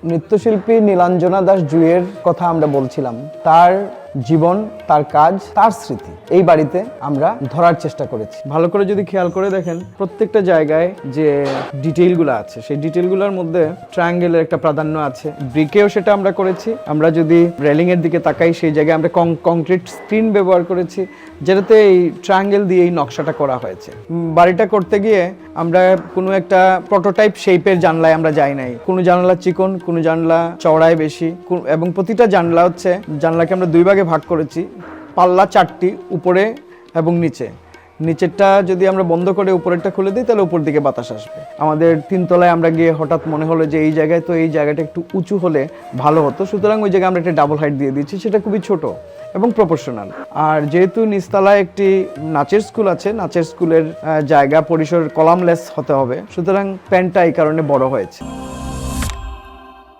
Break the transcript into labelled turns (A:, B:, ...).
A: নৃত্যশিল্পী নীলাঞ্জনা দাস জুঁইয়ের কথা আমরা বলছিলাম, তার জীবন, তার কাজ, তার স্মৃতি এই বাড়িতে আমরা ধরার চেষ্টা করেছি। ভালো করে যদি খেয়াল করে দেখেন, প্রত্যেকটা জায়গায় যে ডিটেইলগুলো আছে সেই ডিটেইলগুলোর মধ্যে ট্রায়াঙ্গেলের একটা প্রাধান্য আছে। ব্রিকেও সেটা আমরা করেছি। আমরা যদি রেলিং এর দিকে তাকাই, সেই জায়গায় আমরা কংক্রিট স্ক্রিন ব্যবহার করেছি, যেটাতে এই ট্রায়াঙ্গেল দিয়ে এই নকশাটা করা হয়েছে। বাড়িটা করতে গিয়ে আমরা কোনো একটা প্রোটোটাইপ শেপের জানলায় আমরা যাই নাই। কোনো জানলা চিকন, কোনো জানলা চওড়ায় বেশি, এবং প্রতিটা জানলা হচ্ছে, জানলাকে আমরা দুই ভাগে ভাগ করেছি, পাল্লা 4টি, উপরে এবং নিচে। নিচেরটা যদি আমরা বন্ধ করে উপরেরটা খুলে দিই, তাহলে উপর দিকে বাতাস আসবে। আমাদের 3 তলায় আমরা গিয়ে হঠাৎ মনে হলো যে এই জায়গায় তো এই জায়গাটা একটু উঁচু হলে ভালো হতো, সুতরাং ওই জায়গায় আমরা একটা ডাবল হাইট দিয়ে দিচ্ছি। সেটা খুবই ছোট এবং প্রপোর্শনাল। আর যেহেতু নিচতলায় একটি নাচের স্কুল আছে, নাচের স্কুলের জায়গা পরিসর কলামলেস হতে হবে, সুতরাং প্যান্টটা এই কারণে বড় হয়েছে।